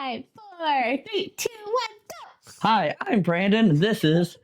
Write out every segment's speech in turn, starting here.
5, 4, 3, 2, 1, go! Hi, I'm Brandon, and this is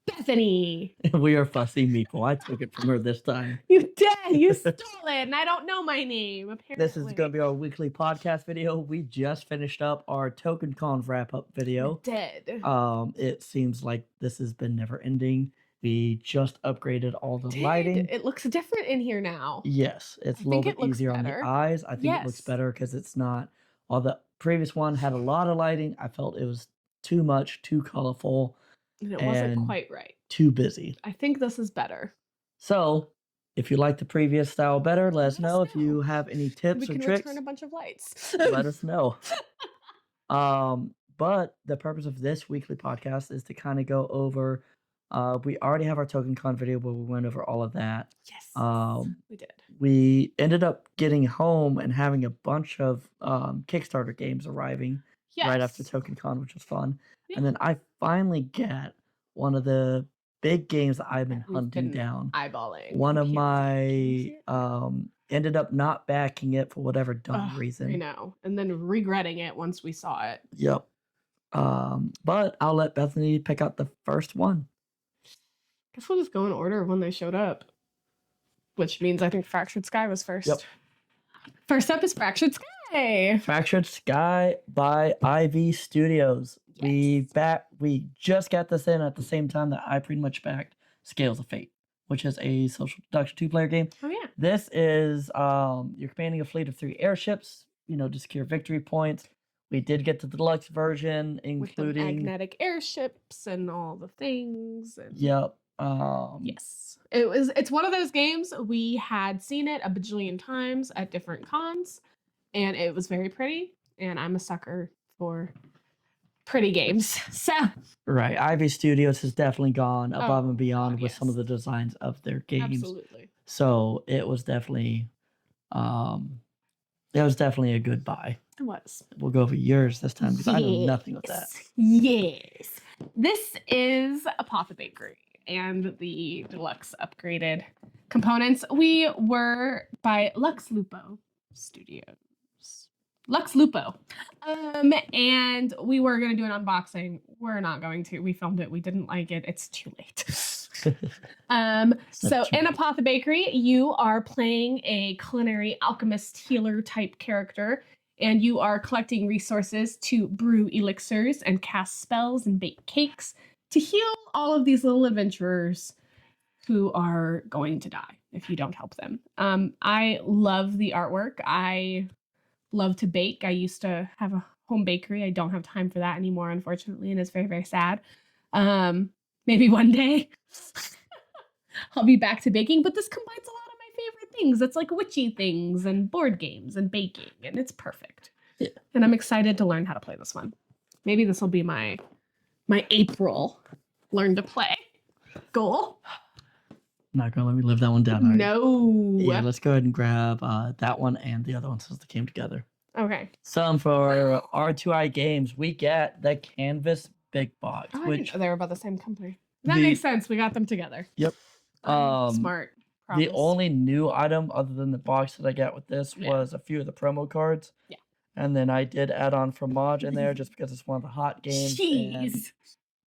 Bethany! We Are Fussy Meeple. I took it from her this time. You did! You stole it, and I don't know my name, apparently. This is going to be our weekly podcast video. We just finished up our Tokencon wrap-up video. We did. It seems like this has been never-ending. We just upgraded all the lighting. It looks different in here now. Yes, it's a little bit easier on the eyes. I think it looks better because it's not... While the previous one had a lot of lighting, I felt it was too much, too colorful. And it wasn't quite right. Too busy. I think this is better. So, if you like the previous style better, let us know. If you have any tips or tricks, we can return a bunch of lights. Let us know. But the purpose of this weekly podcast is to kind of go over. We already have our Tokencon video where we went over all of that. Yes, we did. We ended up getting home and having a bunch of Kickstarter games arriving right after Tokencon, which was fun. Yeah. And then I finally get one of the big games that I've been hunting down. Eyeballing. One of my ended up not backing it for whatever dumb reason. I know. And then regretting it once we saw it. Yep. But I'll let Bethany pick out the first one. Guess we'll just go in order of when they showed up. Which means I think Fractured Sky was first. Yep. First up is Fractured Sky. Fractured Sky by Ivy Studios. Yes. We just got this in at the same time that I pretty much backed Scales of Fate, which is a social deduction 2-player game. Oh yeah. This is you're commanding a fleet of 3 airships, to secure victory points. We did get to the deluxe version, including with the magnetic airships and all the things. And... Yep. Yes. It's one of those games we had seen it a bajillion times at different cons, and it was very pretty, and I'm a sucker for pretty games. So right, Ivy Studios has definitely gone above and beyond with some of the designs of their games. Absolutely. So it was definitely a good buy. It was. We'll go over yours this time because I know nothing of that. Yes. This is Apothebakery and the deluxe upgraded components. We were by Lux Lupo Studios. Lux Lupo. And we were going to do an unboxing. We're not going to. We filmed it. We didn't like it. It's too late. So in Apothebakery, you are playing a culinary alchemist healer type character, and you are collecting resources to brew elixirs and cast spells and bake cakes to heal all of these little adventurers who are going to die if you don't help them. I love the artwork. I love to bake. I used to have a home bakery. I don't have time for that anymore, unfortunately, and it's very, very sad. Maybe one day I'll be back to baking, but this combines a lot of my favorite things. It's like witchy things and board games and baking, and it's perfect. Yeah. And I'm excited to learn how to play this one. Maybe this will be my April learn to play goal. Not gonna let me live that one down. No. Yeah, let's go ahead and grab that one and the other one since they came together. Okay. So for R2I Games, we get the Canvas Big Box, which they were about the same company. That makes sense. We got them together. Yep. Smart. Promise. The only new item other than the box that I got with this was a few of the promo cards. Yeah. And then I did add on Fromage in there just because it's one of the hot games. Jeez.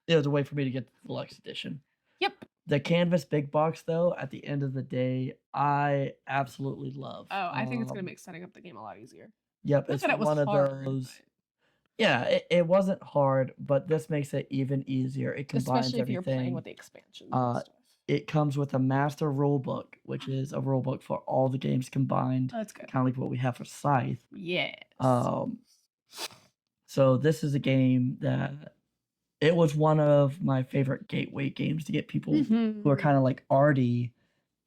It was a way for me to get the deluxe edition. Yep. The Canvas Big Box, though, at the end of the day, I absolutely love. Oh, I think it's going to make setting up the game a lot easier. Yep, it's one of those. Yeah, it wasn't hard, but this makes it even easier. It combines especially if everything. You're playing with the expansions and stuff. It comes with a master rulebook, which is a rulebook for all the games combined. Oh, that's good. Kind of like what we have for Scythe. Yes. So this is a game that it was one of my favorite gateway games to get people who are kind of like arty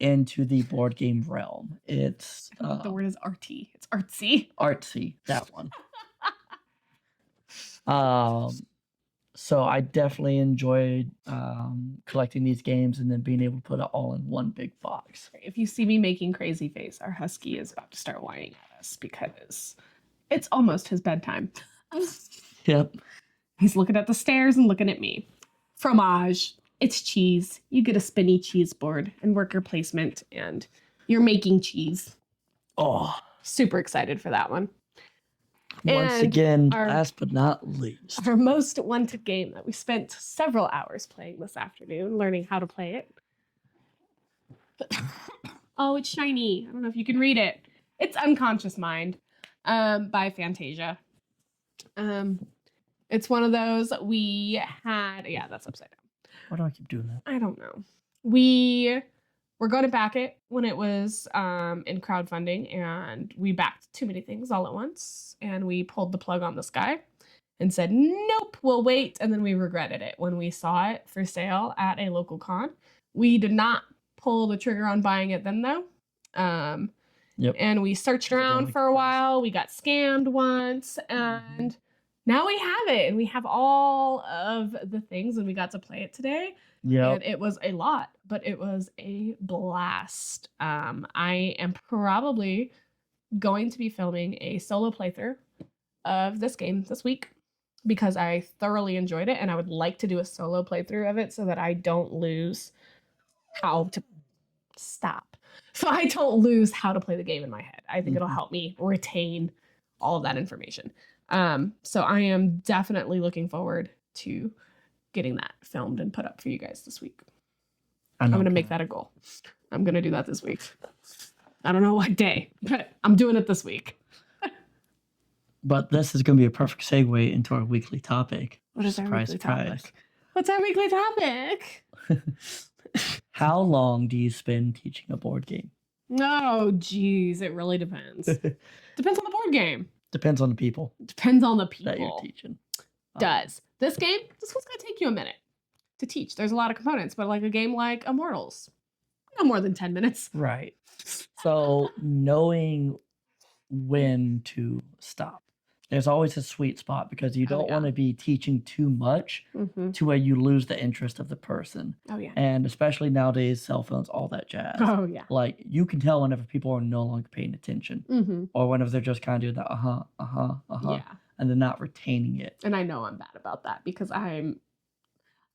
into the board game realm. It's the word is arty. It's artsy. Artsy, that one. So I definitely enjoyed collecting these games and then being able to put it all in one big box. If you see me making crazy face, our husky is about to start whining at us because it's almost his bedtime. Yep. He's looking at the stairs and looking at me. Fromage. It's cheese. You get a spinny cheese board and worker placement, and you're making cheese. Oh. Super excited for that one. Once And again, last but not least, our most wanted game that we spent several hours playing this afternoon, learning how to play it. Oh, it's shiny. I don't know if you can read it. It's Unconscious Mind by Fantasia. It's one of those we had. Yeah, that's upside down. Why do I keep doing that? I don't know. We were going to back it when it was in crowdfunding, and we backed too many things all at once, and we pulled the plug on this guy and said, nope, we'll wait. And then we regretted it when we saw it for sale at a local con. We did not pull the trigger on buying it then, though. Yep. And we searched around for a while. We got scammed once, and now we have it, and we have all of the things, and we got to play it today. Yeah. And it was a lot, but it was a blast. I am probably going to be filming a solo playthrough of this game this week because I thoroughly enjoyed it, and I would like to do a solo playthrough of it so that I don't lose how to stop. So I don't lose how to play the game in my head. I think it'll help me retain all of that information. So I am definitely looking forward to getting that filmed and put up for you guys this week. I'm going to make that a goal. I'm going to do that this week. I don't know what day, but I'm doing it this week. But this is going to be a perfect segue into our weekly topic. What is our weekly topic? What's our weekly topic? How long do you spend teaching a board game? Oh, geez. It really depends. Depends on the board game. Depends on the people. Depends on the people that you're teaching. Does. This one's going to take you a minute to teach. There's a lot of components, but like a game like Immortals, no more than 10 minutes. Right. So knowing when to stop. There's always a sweet spot because you don't want to be teaching too much to where you lose the interest of the person. Oh, yeah. And especially nowadays, cell phones, all that jazz. Oh, yeah. Like, you can tell whenever people are no longer paying attention or whenever they're just kind of doing that, Yeah. and they're not retaining it. And I know I'm bad about that because I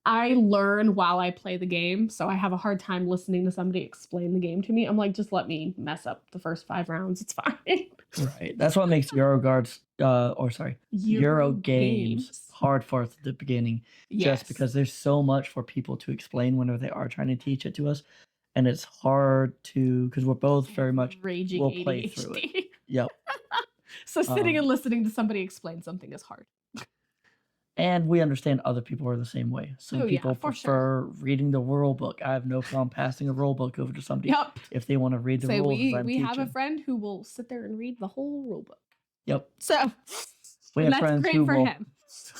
learn while I play the game, so I have a hard time listening to somebody explain the game to me. I'm like, just let me mess up the first 5 rounds. It's fine. Right. That's what makes Euro games hard for us at the beginning. Yes. Just because there's so much for people to explain whenever they are trying to teach it to us. And it's hard to, because we're both very much raging we'll ADHD. play through it. Yep. So sitting and listening to somebody explain something is hard. And we understand other people are the same way. Some people prefer reading the rule book. I have no problem passing a rule book over to somebody if they want to read the rules. We have a friend who will sit there and read the whole rule book. Yep. So we have that's friends great who for will, him.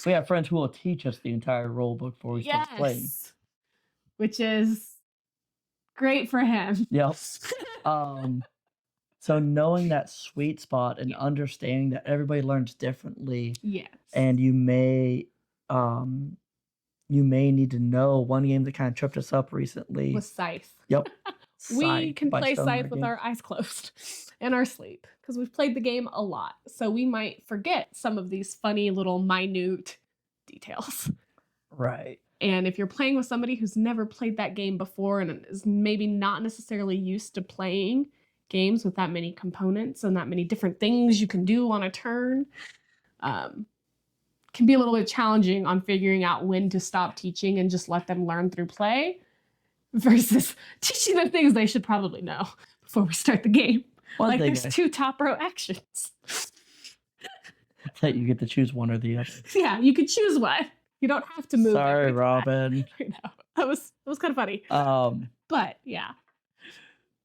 We have friends who will teach us the entire rule book before we start playing. Which is great for him. Yep. So knowing that sweet spot and understanding that everybody learns differently. Yes. And you may need to know one game that kind of tripped us up recently. Was Scythe. Yep. We can play Scythe with our eyes closed and our sleep because we've played the game a lot. So we might forget some of these funny little minute details. Right. And if you're playing with somebody who's never played that game before and is maybe not necessarily used to playing games with that many components and that many different things you can do on a turn, can be a little bit challenging on figuring out when to stop teaching and just let them learn through play versus teaching them things they should probably know before we start the game. There's 2 top row actions. That you get to choose one or the other. Yeah, you could choose one. You don't have to move. Sorry, Robin. I know. It was kind of funny. But yeah.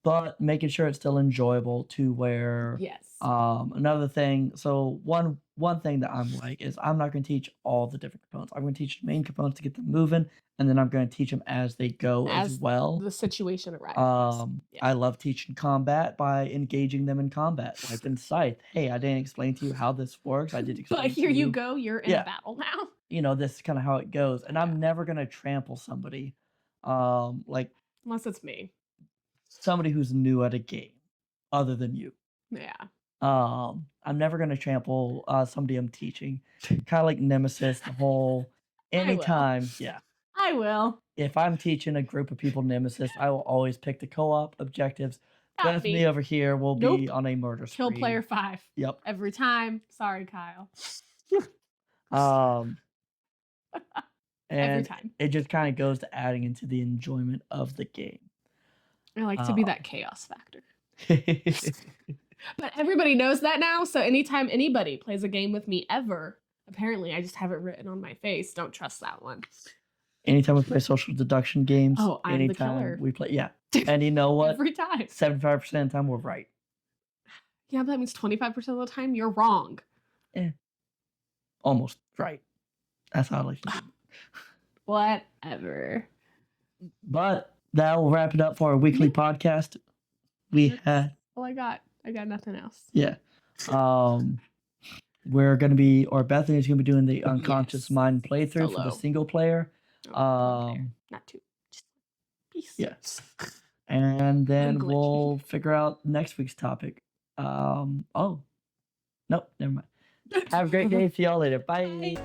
But making sure it's still enjoyable to where another thing. So one thing that I'm like is I'm not going to teach all the different components. I'm going to teach the main components to get them moving, and then I'm going to teach them as they go as well. The situation arises. I love teaching combat by engaging them in combat, like in Scythe. Hey, I didn't explain to you how this works. I did explain. But here you go. You're in a battle now. You know, this is kind of how it goes, and I'm never going to trample somebody, like unless it's me. Somebody who's new at a game other than you. Yeah. I'm never going to trample somebody I'm teaching. Kind of like Nemesis, the whole anytime. I will. If I'm teaching a group of people Nemesis, I will always pick the co-op objectives Bethany over here will be on a murder spree. Kill player 5. Yep. Every time. Sorry, Kyle. And every time. It just kind of goes to adding into the enjoyment of the game. I like to be that chaos factor. But everybody knows that now, so anytime anybody plays a game with me ever, apparently I just have it written on my face. Don't trust that one. Anytime we play social deduction games, I'm the killer. We play, yeah. And you know what? Every time. 75% of the time we're right. Yeah, but that means 25% of the time you're wrong. Almost right. That's how I like to do it. Whatever. But that will wrap it up for our weekly podcast. We had... Well, I got nothing else. Yeah. We're going to be, or Bethany's going to be doing the Unconscious Mind playthrough for the single player. Not two. Just piece. Yes. And then we'll figure out next week's topic. Nope, never mind. Have a great day. See y'all later. Bye.